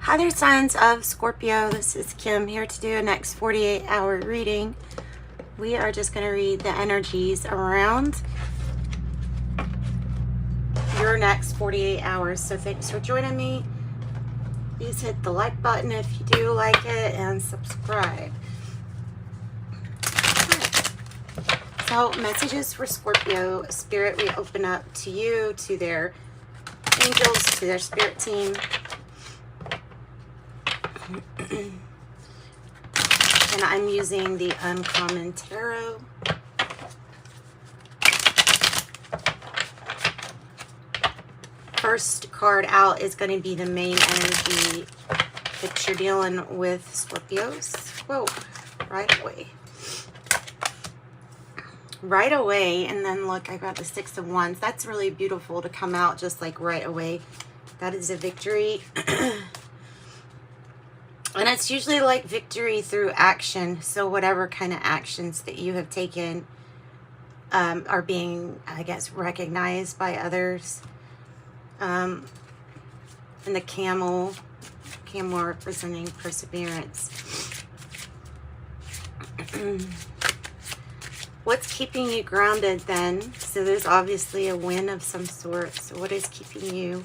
Hi there, signs of Scorpio. This is Kim here to do a next 48-hour reading. We are just going to read the energies around your next 48 hours. So thanks for joining me. Please hit the like button if you do like it and subscribe. So messages for Scorpio. Spirit, we open up to you, to their angels, to their spirit team. And I'm using the Uncommon Tarot. First card out is going to be the main energy that you're dealing with, Scorpios. Whoa, right away. Right away, and then look, I got the Six of Wands. That's really beautiful to come out just like right away. That is a victory. And it's usually like victory through action. So whatever kind of actions that you have taken are being, I guess, recognized by others. And the camel representing perseverance. What's keeping you grounded then? So there's obviously a win of some sort. So what is keeping you?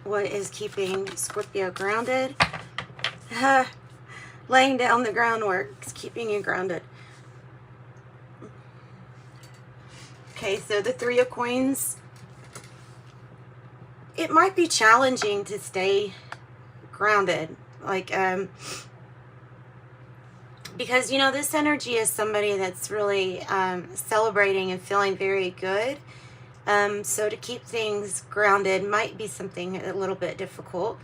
What is keeping Scorpio grounded? Laying down the groundwork is keeping you grounded. Okay, so the Three of Coins. It might be challenging to stay grounded. Like, because, you know, this energy is somebody that's really celebrating and feeling very good. So to keep things grounded might be something a little bit difficult.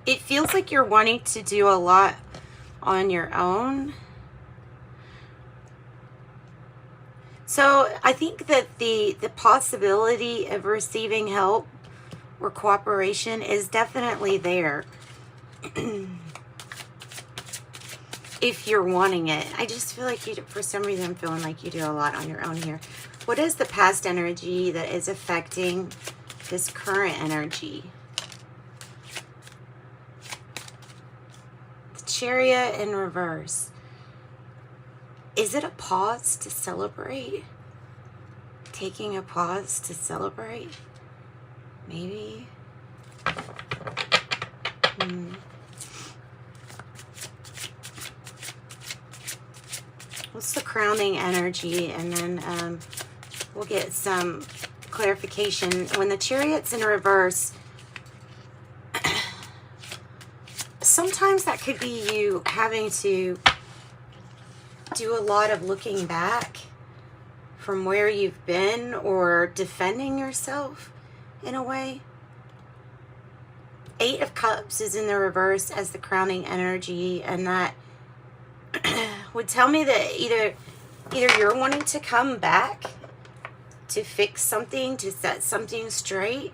It feels like you're wanting to do a lot on your own. So I think that the possibility of receiving help or cooperation is definitely there. If you're wanting it. I just feel like you, for some reason, I'm feeling like you do a lot on your own here. What is the past energy that is affecting this current energy? The Chariot in reverse. Is it a pause to celebrate? Taking a pause to celebrate? Maybe. What's the crowning energy? And then we'll get some clarification. When the Chariot's in reverse, sometimes that could be you having to do a lot of looking back from where you've been or defending yourself in a way. Eight of Cups is in the reverse as the crowning energy, and that would tell me that either you're wanting to come back to fix something, to set something straight,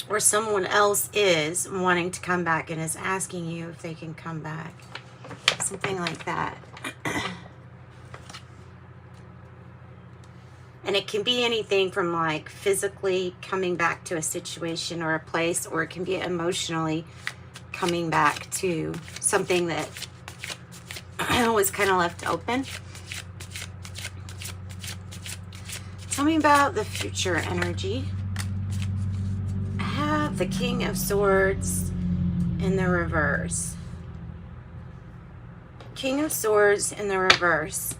or someone else is wanting to come back and is asking you if they can come back. Something like that. And it can be anything from like physically coming back to a situation or a place, or it can be emotionally coming back to something that was kind of left open. Tell me about the future energy. I have the King of Swords in the reverse. King of Swords in the reverse.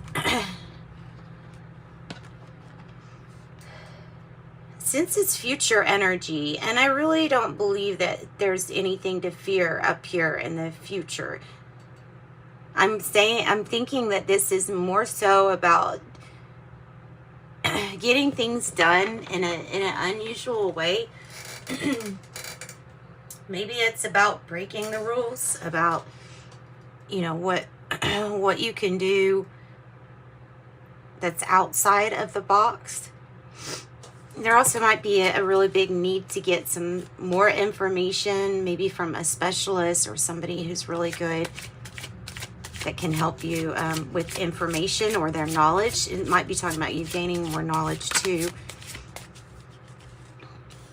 Since it's future energy, and I really don't believe that there's anything to fear up here in the future. I'm thinking that this is more so about getting things done in an unusual way. Maybe it's about breaking the rules, about, you know, what you can do that's outside of the box. There also might be a really big need to get some more information, maybe from a specialist or somebody who's really good that can help you with information or their knowledge. It might be talking about you gaining more knowledge too.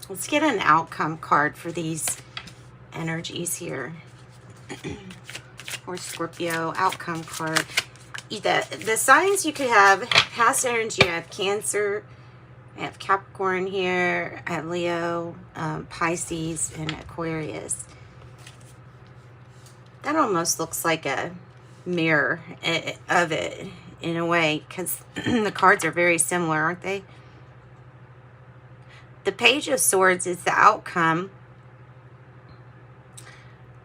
Let's get an outcome card for these energies here. Or Scorpio, outcome card. The signs you could have, past energy, you have Cancer, I have Capricorn here, I have Leo, Pisces, and Aquarius. That almost looks like a mirror of it in a way, because the cards are very similar, aren't they? The Page of Swords is the outcome.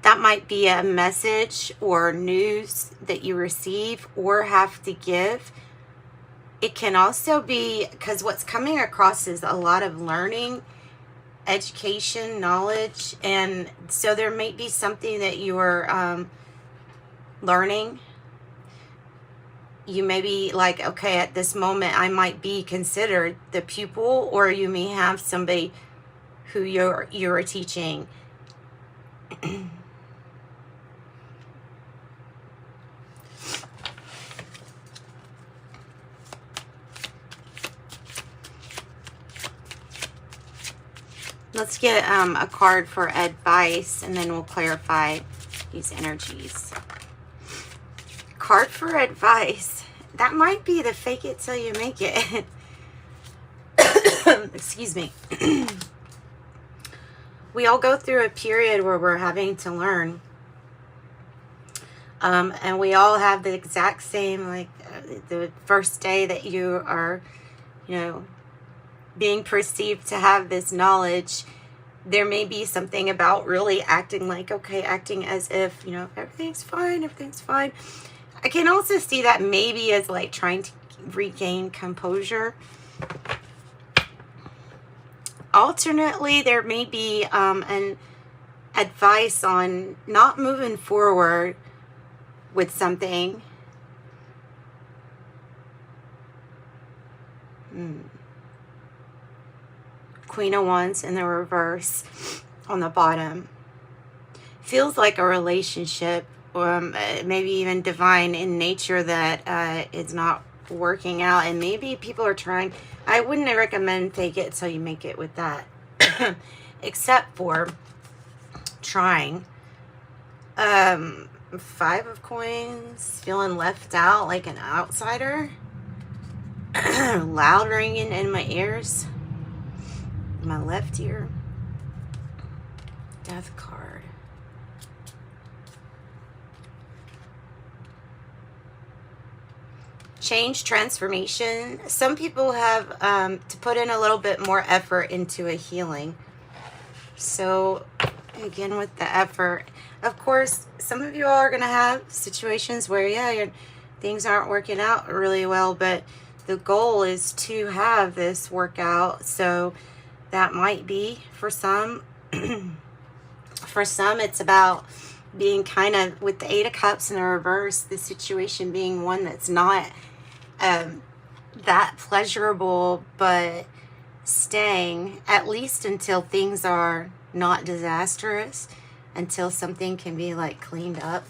That might be a message or news that you receive or have to give. It can also be, because what's coming across is a lot of learning, education, knowledge, and so there may be something that you're learning. You may be like, okay, at this moment I might be considered the pupil, or you may have somebody who you're teaching. Let's get a card for advice, and then we'll clarify these energies. Card for advice. That might be the fake it till you make it. Excuse me. We all go through a period where we're having to learn. And we all have the exact same, like the first day that you are, being perceived to have this knowledge, there may be something about really acting like, okay, acting as if, everything's fine, everything's fine. I can also see that maybe as like trying to regain composure. Alternately, there may be an advice on not moving forward with something. Queen of Wands in the reverse on the bottom. Feels like a relationship, maybe even divine in nature, that is not working out, and maybe people are trying. I wouldn't recommend fake it till you make it with that, except for trying. 5 of Coins, feeling left out like an outsider. Loud ringing in my ears, my left ear. Death card. Change, transformation. Some people have to put in a little bit more effort into a healing. So again, with the effort, of course, some of you all are going to have situations where, things aren't working out really well, but the goal is to have this work out. So that might be for some. For some, it's about being kind of, with the 8 of Cups in the reverse, the situation being one that's not that pleasurable, but staying at least until things are not disastrous, until something can be like cleaned up.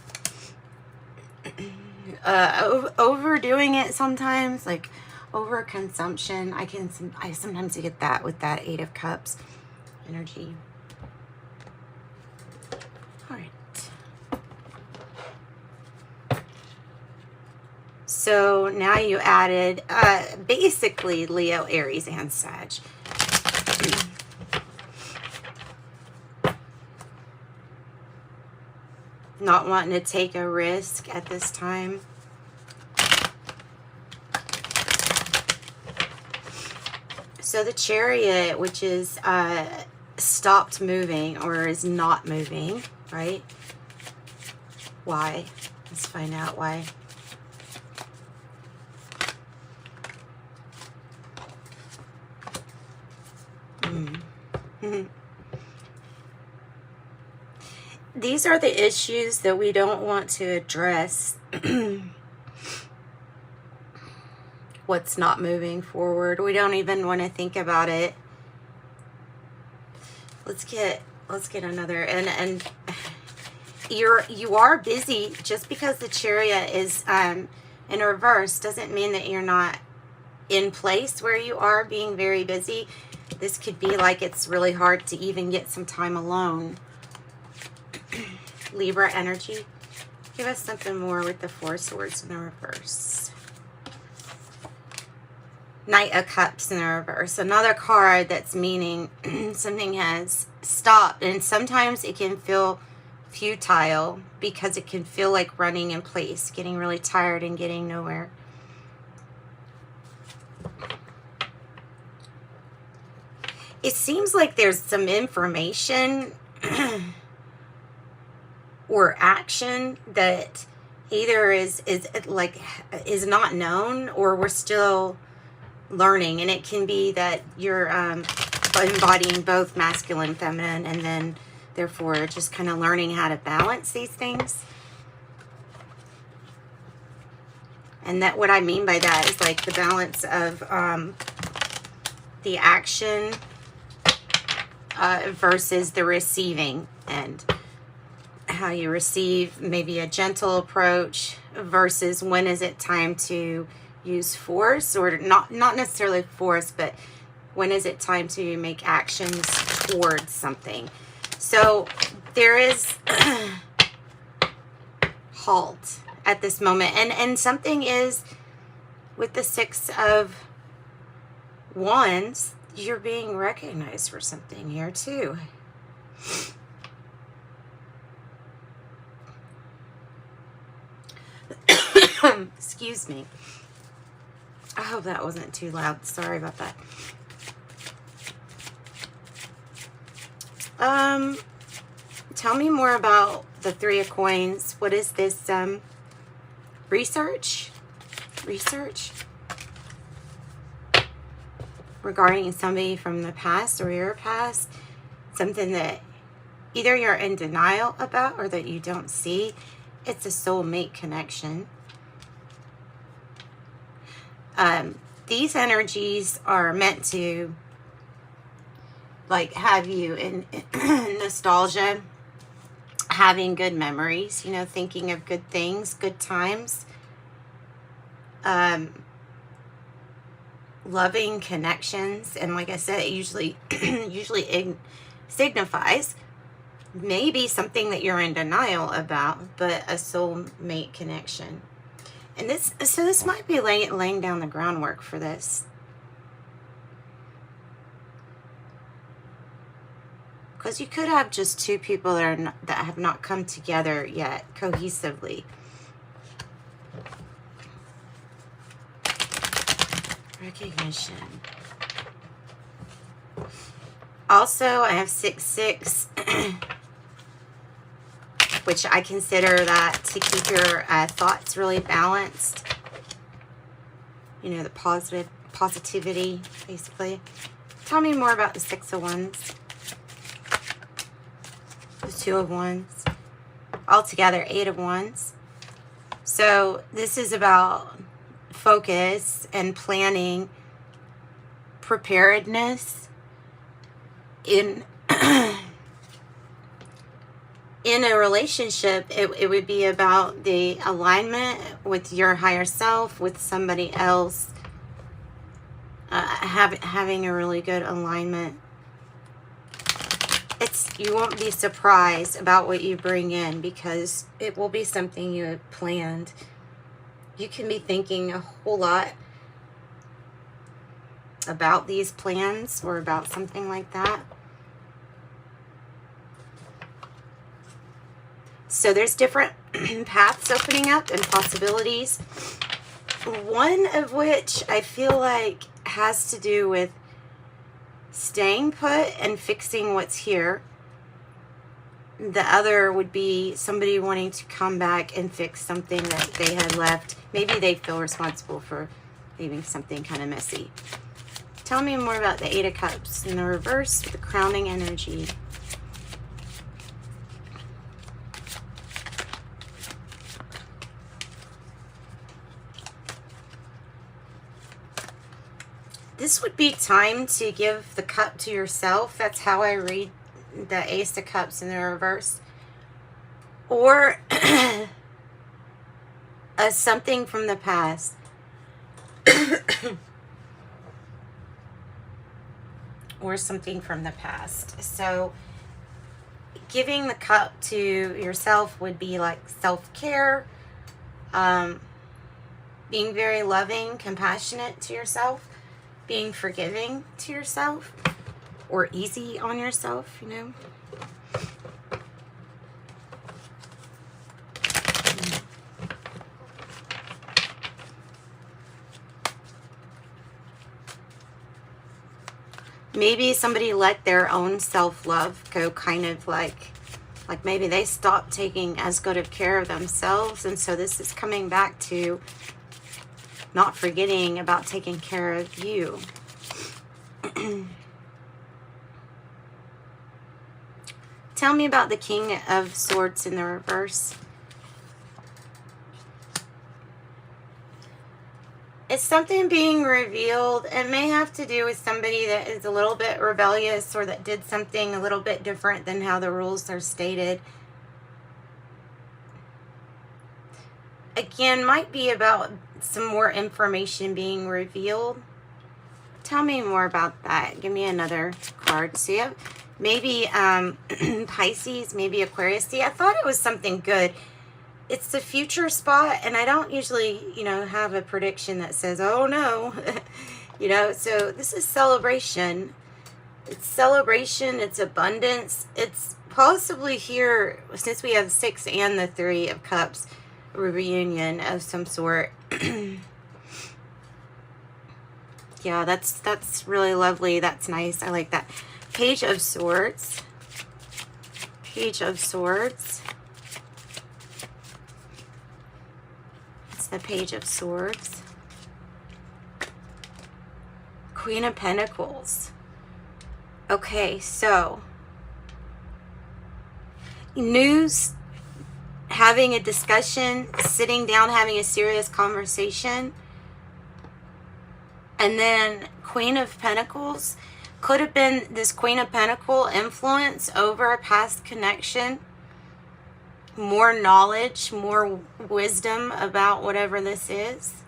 Overdoing it sometimes, like overconsumption. I sometimes get that with that 8 of Cups energy. All right. So now you added basically Leo, Aries, and Sag. Not wanting to take a risk at this time. So the Chariot, which is stopped moving or is not moving, right? Why? Let's find out why. These are the issues that we don't want to address. What's not moving forward. We don't even want to think about it. Let's get another, and you are busy. Just because the Chariot is in reverse doesn't mean that you're not in place where you are being very busy. This could be like it's really hard to even get some time alone. Libra energy. Give us something more with the Four Swords in the reverse. Knight of Cups in the reverse. Another card that's meaning something has stopped. And sometimes it can feel futile because it can feel like running in place, getting really tired and getting nowhere. It seems like there's some information or action that either is not known, or we're still learning. And it can be that you're embodying both masculine and feminine, and then therefore just kind of learning how to balance these things. And that, what I mean by that is like the balance of the action versus the receiving, and how you receive maybe a gentle approach versus when is it time to use force, or not necessarily force, but when is it time to make actions towards something. So there is halt at this moment, and something is with the Six of Wands. You're being recognized for something here too. Excuse me. I hope that wasn't too loud. Sorry about that. Tell me more about the Three of Coins. What is this? Research regarding somebody from the past or your past, something that either you're in denial about or that you don't see. It's a soulmate connection. These energies are meant to like have you in nostalgia, having good memories, you know, thinking of good things, good times, loving connections. And like I said, it usually signifies maybe something that you're in denial about, but a soulmate connection. And this might be laying down the groundwork for this. Because you could have just two people that have not come together yet cohesively. Recognition. Also, I have 6-6, which I consider that to keep your thoughts really balanced. You know, the positivity, basically. Tell me more about the Six of Wands. The Two of Wands. Altogether, 8 of Wands. So this is about focus and planning, preparedness in in a relationship. It would be about the alignment with your higher self, with somebody else, having a really good alignment. You won't be surprised about what you bring in, because it will be something you have planned. You can be thinking a whole lot about these plans or about something like that. So there's different paths opening up and possibilities. One of which I feel like has to do with staying put and fixing what's here. The other would be somebody wanting to come back and fix something that they had left. Maybe they feel responsible for leaving something kind of messy. Tell me more about the Eight of Cups in the reverse, the crowning energy. This would be time to give the cup to yourself. That's how I read the Ace of Cups in the reverse. Or something from the past. or something from the past. So giving the cup to yourself would be like self-care, being very loving, compassionate to yourself, being forgiving to yourself, or easy on yourself, you know. Maybe somebody let their own self-love go, kind of like maybe they stopped taking as good of care of themselves, and so this is coming back to not forgetting about taking care of you. Tell me about the King of Swords in the reverse. It's something being revealed. It may have to do with somebody that is a little bit rebellious or that did something a little bit different than how the rules are stated. Again, might be about some more information being revealed. Tell me more about that. Give me another card. So you have maybe Pisces, maybe Aquarius. See, I thought it was something good. It's the future spot, and I don't usually, you know, have a prediction that says, oh no, you know, so this is celebration. It's celebration, it's abundance. It's possibly here, since we have 6 and the 3 of Cups, a reunion of some sort. Yeah, that's really lovely. That's nice. I like that. Page of Swords. Page of Swords. The Page of Swords. Queen of Pentacles. Okay, so news, having a discussion, sitting down, having a serious conversation. And then Queen of Pentacles could have been this Queen of Pentacle influence over a past connection. More knowledge, more wisdom about whatever this is.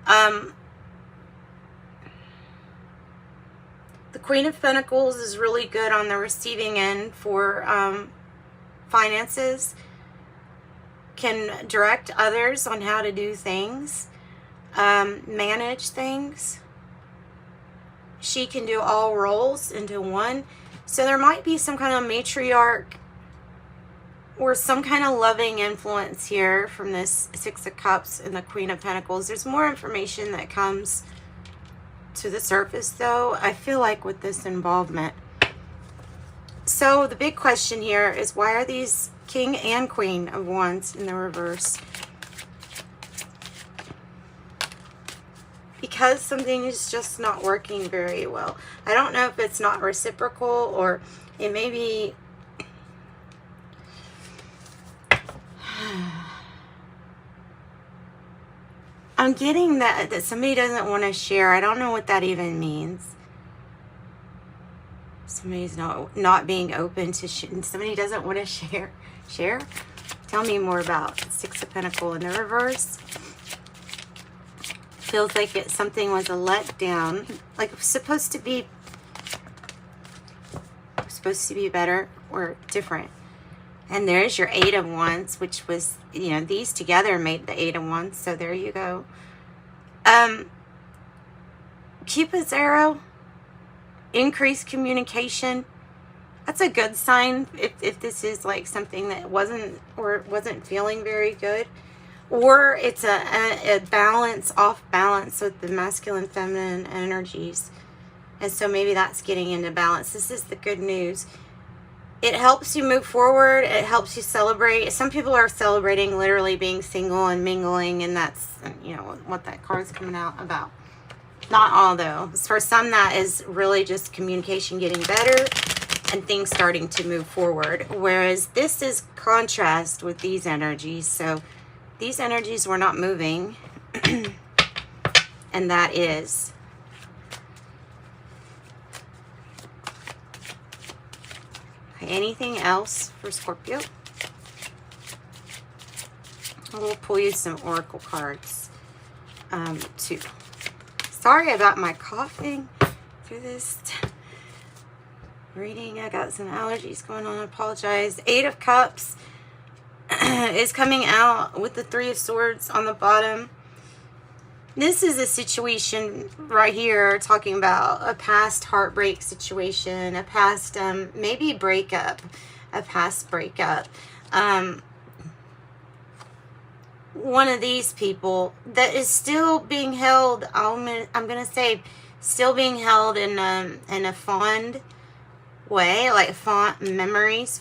The Queen of Pentacles is really good on the receiving end for finances. Can direct others on how to do things. Manage things. She can do all roles into one. So there might be some kind of matriarch or some kind of loving influence here from this 6 of Cups and the Queen of Pentacles. There's more information that comes to the surface, though, I feel like, with this involvement. So the big question here is, why are these King and Queen of Wands in the reverse? Because something is just not working very well. I don't know if it's not reciprocal, or it may be... I'm getting that somebody doesn't want to share. I don't know what that even means. Somebody's not being open to somebody doesn't want to share. Tell me more about 6 of Pentacles in the reverse. Feels like something was a letdown, like it was supposed to be better or different. And there's your 8 of Wands, which was, you know, these together made the 8 of Wands. So there you go. Cupid's arrow. Increased communication. That's a good sign if this is like something that wasn't feeling very good. Or it's a balance, off balance with the masculine, feminine energies. And so maybe that's getting into balance. This is the good news. It helps you move forward. It helps you celebrate. Some people are celebrating literally being single and mingling, and that's, you know, what that card's coming out about. Not all, though. For some, that is really just communication getting better and things starting to move forward. Whereas this is contrast with these energies. So these energies were not moving, and that is... Anything else for Scorpio? We'll pull you some oracle cards too. Sorry about my coughing. through this reading. I got some allergies going on. I apologize. 8 of Cups is coming out with the 3 of Swords on the bottom. This is a situation right here talking about a past heartbreak situation, a past maybe breakup, a past breakup. One of these people that is still being held, I'm gonna say still being held in a fond way, like fond memories.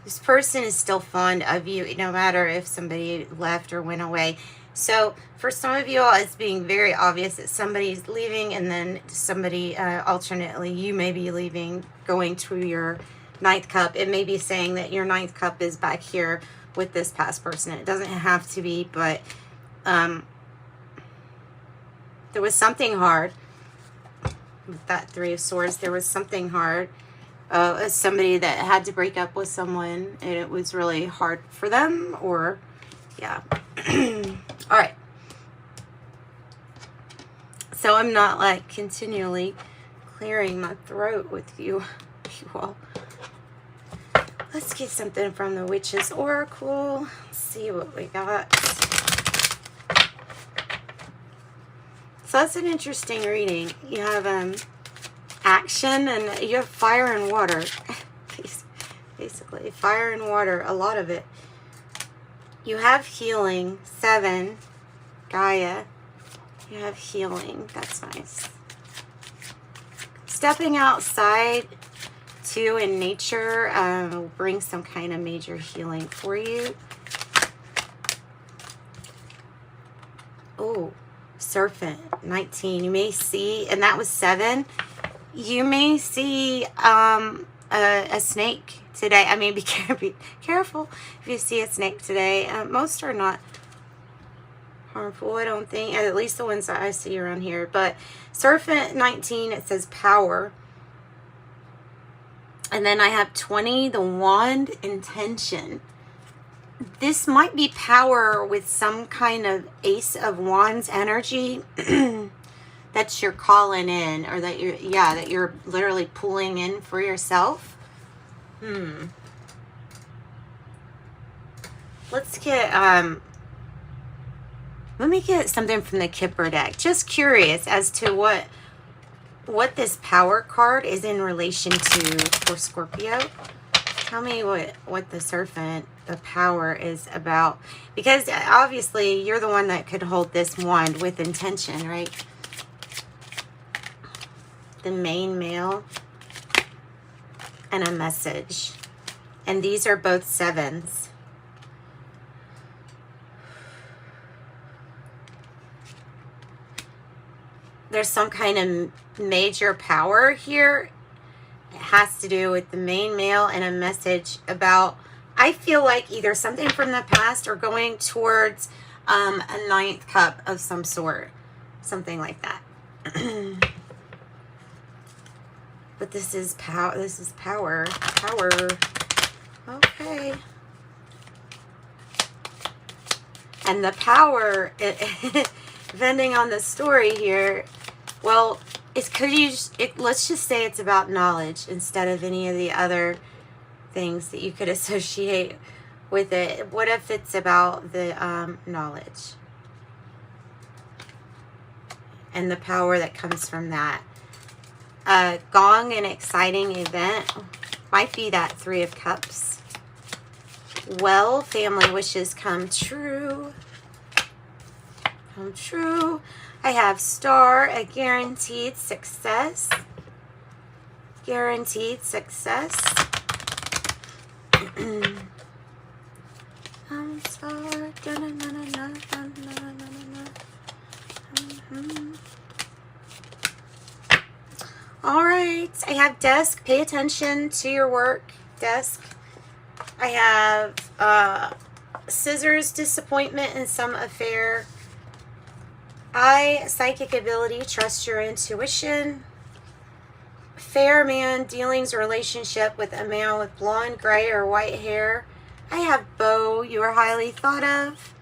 This person is still fond of you, no matter if somebody left or went away. So for some of you all, it's being very obvious that somebody's leaving, and then somebody, alternately, you may be leaving, going to your 9th cup. It may be saying that your 9th cup is back here with this past person. It doesn't have to be, but there was something hard with that 3 of Swords. There was something hard. Somebody that had to break up with someone, and it was really hard for them, or yeah. All right. So I'm not like continually clearing my throat with you all. Let's get something from the Witch's Oracle. Let's see what we got. So that's an interesting reading. You have action, and you have fire and water. Basically, fire and water, a lot of it. You have healing, 7, Gaia. You have healing, that's nice. Stepping outside too in nature will bring some kind of major healing for you. Oh, Serpent, 19. You may see, and that was 7. You may see a snake today. I mean, be careful if you see a snake today. Most are not harmful, I don't think. At least the ones that I see around here. But Serpent, 19, it says power. And then I have 20, the wand, intention. This might be power with some kind of Ace of Wands energy that you're calling in, or that you're literally pulling in for yourself. Let's get let me get something from the Kipper deck. Just curious as to what this power card is in relation to for Scorpio. Tell me what the Serpent, the power, is about. Because obviously you're the one that could hold this wand with intention, right? The main male and a message. And these are both 7s. There's some kind of major power here. It has to do with the main male and a message about, I feel like, either something from the past or going towards a 9th cup of some sort. Something like that. But this is power. This is power. Power. Okay. And the power, depending on the story here, well, let's just say it's about knowledge instead of any of the other things that you could associate with it. What if it's about the knowledge and the power that comes from that? Gong, an exciting event, might be that 3 of Cups. Well, family wishes come true. Come true. I have Star, a guaranteed success. Guaranteed success. I'm sorry. All right. I have Desk. Pay attention to your work. Desk. I have Scissors, disappointment in some affair. Psychic ability, trust your intuition. Fair man, dealings or relationship with a man with blonde, gray, or white hair. I have Bow, you are highly thought of.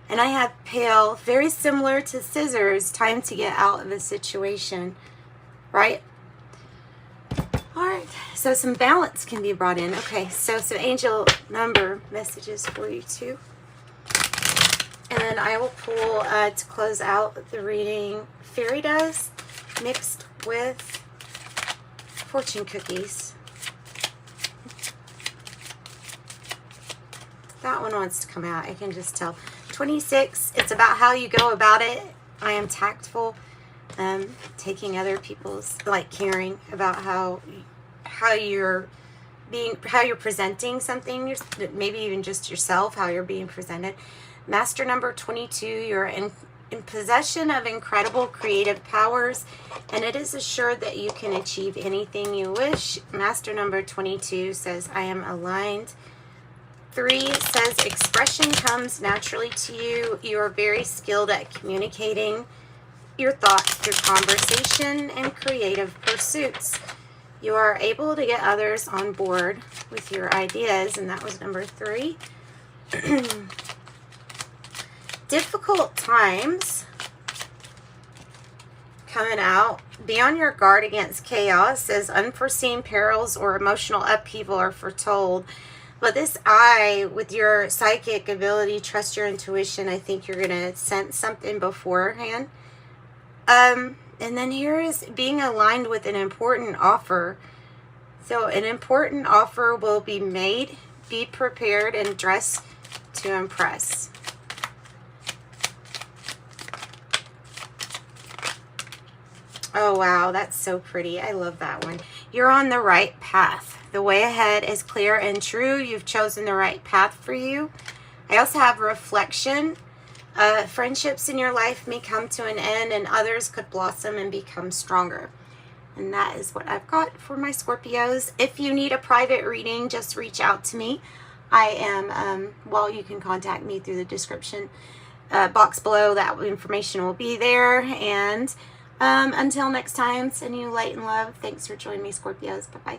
And I have Pale, very similar to Scissors, time to get out of a situation. right? All right, so some balance can be brought in. Okay, so some angel number messages for you too. And then I will pull, to close out the reading, fairy dust mixed with fortune cookies. That one wants to come out, I can just tell. 26, it's about how you go about it. I am tactful, taking other people's, like caring about how you're presenting something, maybe even just yourself, how you're being presented. Master number 22, you're in possession of incredible creative powers, and it is assured that you can achieve anything you wish. Master number 22 says, I am aligned. 3 says, expression comes naturally to you. You are very skilled at communicating your thoughts through conversation and creative pursuits. You are able to get others on board with your ideas, and that was number 3. Difficult times coming out. Be on your guard against chaos, as unforeseen perils or emotional upheaval are foretold. But this eye, with your psychic ability, trust your intuition. I think you're going to sense something beforehand. And then here is being aligned with an important offer. So an important offer will be made. Be prepared and dress to impress. Oh, wow, that's so pretty. I love that one. You're on the right path. The way ahead is clear and true. You've chosen the right path for you. I also have reflection. Friendships in your life may come to an end, and others could blossom and become stronger. And that is what I've got for my Scorpios. If you need a private reading, just reach out to me. I am, well, you can contact me through the description box below. That information will be there. And until next time, sending you light and love. Thanks for joining me, Scorpios. Bye-bye.